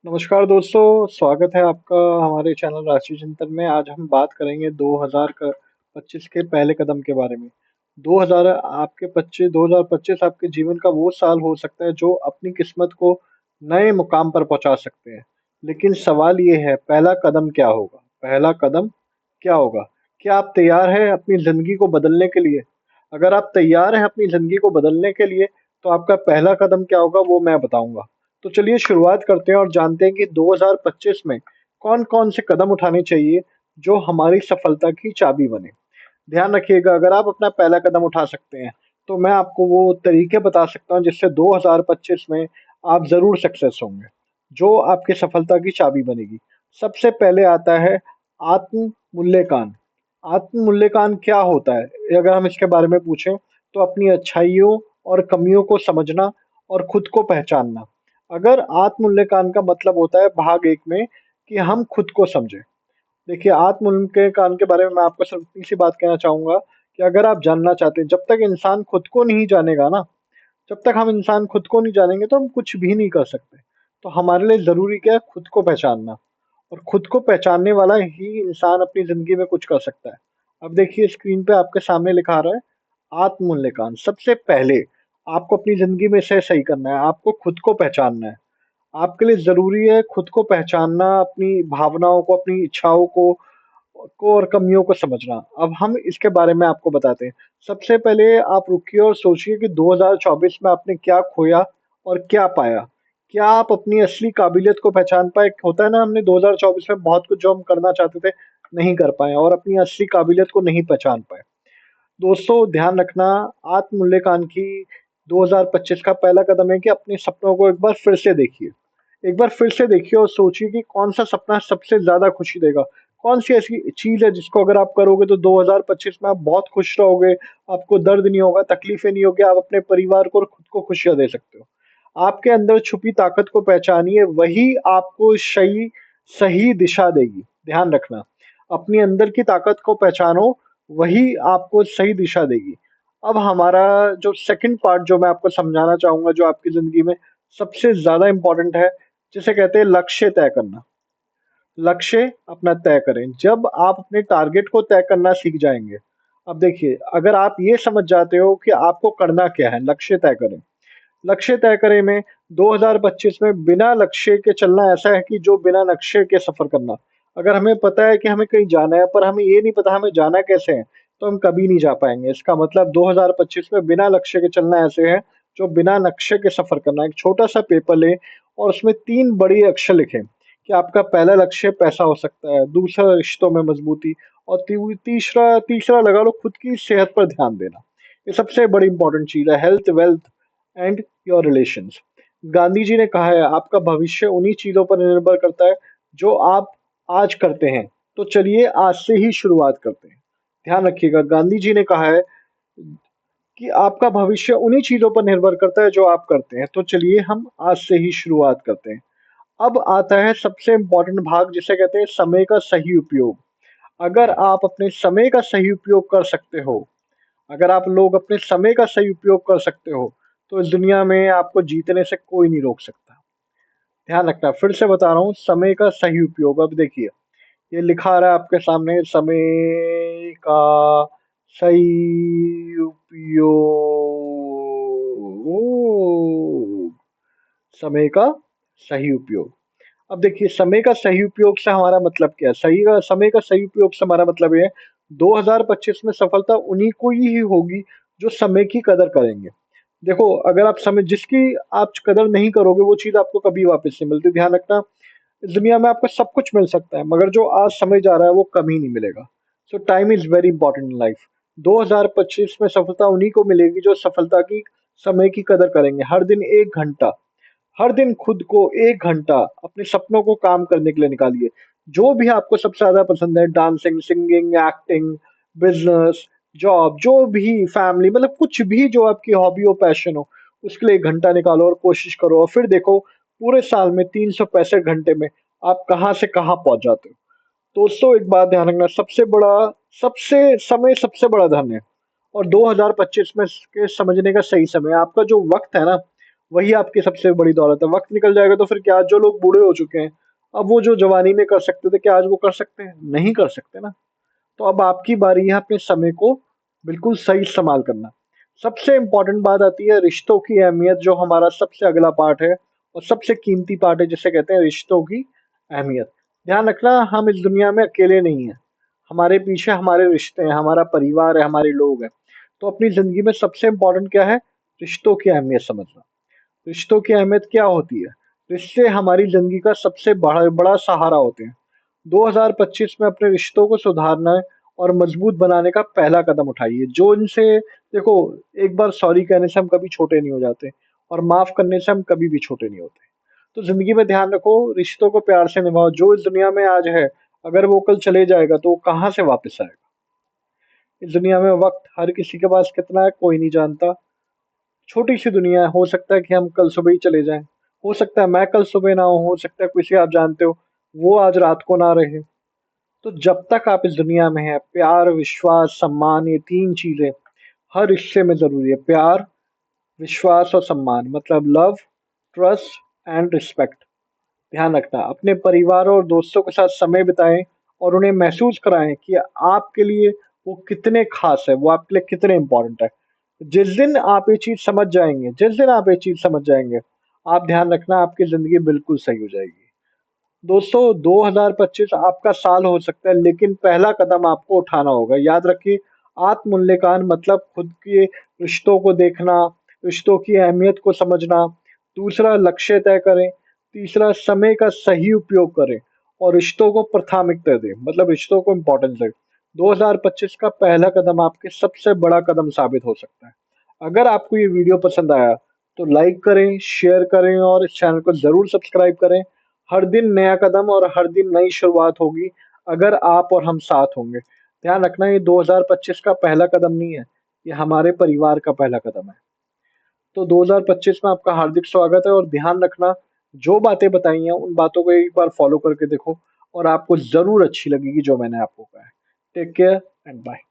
नमस्कार दोस्तों, स्वागत है आपका हमारे चैनल राष्ट्रीय चिंतन में। आज हम बात करेंगे 2025 के पहले कदम के बारे में। 2025 आपके जीवन का वो साल हो सकता है जो अपनी किस्मत को नए मुकाम पर पहुंचा सकते हैं। लेकिन सवाल ये है, पहला कदम क्या होगा? पहला कदम क्या होगा? क्या आप तैयार हैं अपनी ज़िंदगी को बदलने के लिए? अगर आप तैयार हैं अपनी ज़िंदगी को बदलने के लिए, तो आपका पहला कदम क्या होगा वो मैं बताऊँगा। तो चलिए शुरुआत करते हैं और जानते हैं कि 2025 में कौन-कौन से कदम उठाने चाहिए जो हमारी सफलता की चाबी बने। ध्यान रखिएगा, अगर आप अपना पहला कदम उठा सकते हैं, तो मैं आपको वो तरीके बता सकता हूँ जिससे 2025 में आप ज़रूर सक्सेस होंगे, जो आपकी सफलता की चाबी बनेगी। सबसे पहले आता है आत्म मूल्यांकन। आत्म मूल्यांकन क्या होता है? अगर हम इसके बारे में पूछें, तो अपनी अच्छाइयों और कमियों को समझना और खुद को पहचानना। अगर आत्म मूल्यांकन का मतलब होता है भाग 1 में कि हम खुद को समझें। देखिए, आत्म-मूल्यांकन के बारे में मैं आपको सिर्फ इतनी सी बात कहना चाहूँगा कि अगर आप जानना चाहते हैं, जब तक इंसान खुद को नहीं जानेगा ना, जब तक हम इंसान खुद को नहीं जानेंगे तो हम कुछ भी नहीं कर सकते। तो हमारे लिए ज़रूरी क्या है? खुद को पहचानना, और खुद को पहचानने वाला ही इंसान अपनी ज़िंदगी में कुछ कर सकता है। अब देखिए स्क्रीन पे आपके सामने लिखा आ रहा है आत्म-मूल्यांकन। सबसे पहले आपको अपनी ज़िंदगी में इसे सही करना है, आपको खुद को पहचानना है। आपके लिए ज़रूरी है खुद को पहचानना, अपनी भावनाओं को, अपनी इच्छाओं को और कमियों को समझना। अब हम इसके बारे में आपको बताते हैं। सबसे पहले आप रुकिए और सोचिए कि 2024 में आपने क्या खोया और क्या पाया? क्या आप अपनी असली काबिलियत को पहचान पाए? होता है ना, हमने 2024 में बहुत कुछ जो हम करना चाहते थे, नहीं कर पाए और अपनी असली काबिलियत को नहीं पहचान पाए। दोस्तों ध्यान रखना, आत्म मूल्यांकन की 2025 का पहला कदम है कि अपने सपनों को एक बार फिर से देखिए। एक बार फिर से देखिए और सोचिए कि कौन-सा सपना सबसे ज़्यादा खुशी देगा। कौन-सी ऐसी चीज़ है जिसको अगर आप करोगे तो 2025 में आप बहुत खुश रहोगे, आपको दर्द नहीं होगा, तकलीफ़ें नहीं होगी, आप अपने परिवार को और खुद को खुशियाँ दे सकते हो। आपके अंदर छुपी ताकत को पहचानिए, वही आपको सही दिशा देगी। ध्यान रखना, अपनी अंदर की ताकत को पहचानो, वही आपको सही दिशा देगी। अब हमारा जो सेकंड पार्ट जो मैं आपको समझाना चाहूँगा, जो आपकी ज़िंदगी में सबसे ज़्यादा इम्पोर्टेंट है, जिसे कहते हैं लक्ष्य तय करना। लक्ष्य अपना तय करें। जब आप अपने टारगेट को तय करना सीख जाएँगे, अब देखिए, अगर आप ये समझ जाते हो कि आपको करना क्या है, लक्ष्य तय करें। लक्ष्य तय करें में 2025 में बिना लक्ष्य के चलना ऐसा है कि जो बिना लक्ष्य के सफ़र करना। अगर हमें पता है कि हमें कहीं जाना है, पर हमें ये नहीं पता हमें जाना कैसे है, तो हम कभी नहीं जा पाएँगे। इसका मतलब 2025 में बिना लक्ष्य के चलना ऐसे है, जो बिना लक्ष्य के सफ़र करना। एक छोटा-सा पेपर लें और उसमें 3 बड़े अक्षर लिखें कि आपका पहला लक्ष्य पैसा हो सकता है, दूसरा रिश्तों में मज़बूती और तीसरा तीसरा लगा लो खुद की सेहत पर ध्यान देना। ये सबसे बड़ी इम्पोर्टेंट चीज़ है, health, wealth and your relations. Gandhi ji ने कहा है, आपका भविष्य उन्हीं चीज़ों पर निर्भर करता है जो आप आज करते हैं। तो चलिए आज से ही शुरुआत करते हैं। ध्यान रखिएगा, गांधी जी ने कहा है कि आपका भविष्य उन्हीं चीज़ों पर निर्भर करता है जो आप करते हैं। तो चलिए हम आज से ही शुरुआत करते हैं। अब आता है सबसे इम्पोर्टेंट भाग जिसे कहते हैं समय का सही उपयोग। अगर आप अपने समय का सही उपयोग कर सकते हो, अगर आप लोग अपने समय का सही उपयोग कर सकते हो, तो इस दुनिया में आपको जीतने से कोई नहीं रोक सकता। ध्यान रखना, फिर से बता रहा हूँ, समय का सही उपयोग। अब देखिए, ये लिखा आ रहा है आपके सामने, समय का सही उपयोग। समय का सही उपयोग। अब देखिए, समय का सही उपयोग से हमारा मतलब क्या है? समय का सही उपयोग से हमारा मतलब ये है, 2025 में सफलता उन्हीं को ही होगी जो समय की कदर करेंगे। देखो, अगर आप समय जिसकी आप कदर नहीं करोगे, वो चीज़ आपको कभी वापस नहीं मिलती। ध्यान रखना, इस दुनिया में आपको सब कुछ मिल सकता है, मगर जो आज समय जा रहा है, वो कभी नहीं मिलेगा। सो time is very important in life. 2025 में सफलता उन्हीं को मिलेगी जो सफलता की समय की कदर करेंगे। हर दिन खुद को 1 घंटा अपने सपनों को काम करने के लिए निकालिए। जो भी आपको सबसे ज़्यादा पसंद है, dancing, singing, acting, business, job, जो भी फैमिली, मतलब कुछ भी जो आपकी हॉबी हो, पैशन हो, उसके लिए 1 घंटा निकालो और कोशिश करो और फिर देखो पूरे साल में 365 घंटे में आप कहाँ से कहाँ पहुँच जाते हो। दोस्तों एक बात ध्यान रखना, सबसे बड़ा धन है और 2025 में इसके समझने का सही समय है। आपका जो वक़्त है ना, वही आपकी सबसे बड़ी दौलत है। वक्त निकल जाएगा तो फिर क्या, जो लोग बूढ़े हो चुके हैं, अब वो जो जवानी में कर सकते थे, क्या आज वो कर सकते हैं? नहीं कर सकते ना। तो अब आपकी बारी है अपने समय को बिल्कुल सही इस्तेमाल करना। सबसे इम्पोर्टेंट बात आती है रिश्तों की अहमियत, जो हमारा सबसे अगला पार्ट है और सबसे कीमती पार्ट है, जिसे कहते हैं रिश्तों की अहमियत। ध्यान रखना, हम इस दुनिया में अकेले नहीं हैं। हमारे पीछे हमारे रिश्ते हैं, हमारा परिवार है, हमारे लोग हैं। तो अपनी ज़िंदगी में सबसे इम्पोर्टेंट क्या है? रिश्तों की अहमियत समझना। रिश्तों की अहमियत क्या होती है? रिश्ते हमारी ज़िंदगी का सबसे बड़ा बड़ा सहारा होते हैं। 2025 में अपने रिश्तों को सुधारना और मजबूत बनाने का पहला कदम उठाइए। जो इनसे देखो, एक बार सॉरी कहने से हम कभी छोटे नहीं हो जाते और माफ़ करने से हम कभी भी छोटे नहीं होते। तो ज़िंदगी में ध्यान रखो, रिश्तों को प्यार से निभाओ। जो इस दुनिया में आज है, अगर वो कल चले जाएगा तो वो कहाँ से वापस आएगा? इस दुनिया में वक़्त हर किसी के पास कितना है, कोई नहीं जानता। छोटी-सी दुनिया है, हो सकता है कि हम कल सुबह ही चले जाएँ। हो सकता है मैं कल सुबह ना हूँ, हो सकता है किसी आप जानते हो, वो आज रात को ना रहे। तो जब तक आप इस दुनिया में हैं, प्यार, विश्वास, सम्मान, ये 3 चीज़ें हर रिश्ते में ज़रूरी है। प्यार, विश्वास और सम्मान, मतलब लव, ट्रस्ट एंड रिस्पेक्ट। ध्यान रखना, अपने परिवार और दोस्तों के साथ समय बिताएँ और उन्हें महसूस कराएँ कि आपके लिए वो कितने ख़ास है, वो आपके लिए कितने इम्पोर्टेंट है। जिस दिन आप ये चीज़ समझ जाएँगे, आप ध्यान रखना, आपकी ज़िंदगी बिल्कुल सही हो जाएगी। दोस्तों, 2025 आपका साल हो सकता है, लेकिन पहला कदम आपको उठाना होगा। याद रखिए, आत्म-मूल्यांकन मतलब खुद के रिश्तों को देखना, रिश्तों की अहमियत को समझना। दूसरा, लक्ष्य तय करें। तीसरा, समय का सही उपयोग करें और रिश्तों को प्राथमिकता दें, मतलब रिश्तों को इम्पोर्टेंस दें। 2025 का पहला कदम आपके सबसे बड़ा कदम साबित हो सकता है। अगर आपको ये वीडियो पसंद आया, तो लाइक करें, शेयर करें और इस चैनल को ज़रूर सब्सक्राइब करें। हर दिन नया कदम और हर दिन नई शुरुआत होगी, अगर आप और हम साथ होंगे। ध्यान रखना, ये 2025 का पहला कदम नहीं है, ये हमारे परिवार का पहला कदम है। तो 2025 में आपका हार्दिक स्वागत है और ध्यान रखना, जो बातें बताई हैं उन बातों को एक बार फॉलो करके देखो और आपको ज़रूर अच्छी लगेगी जो मैंने आपको कहा है। Take care and bye.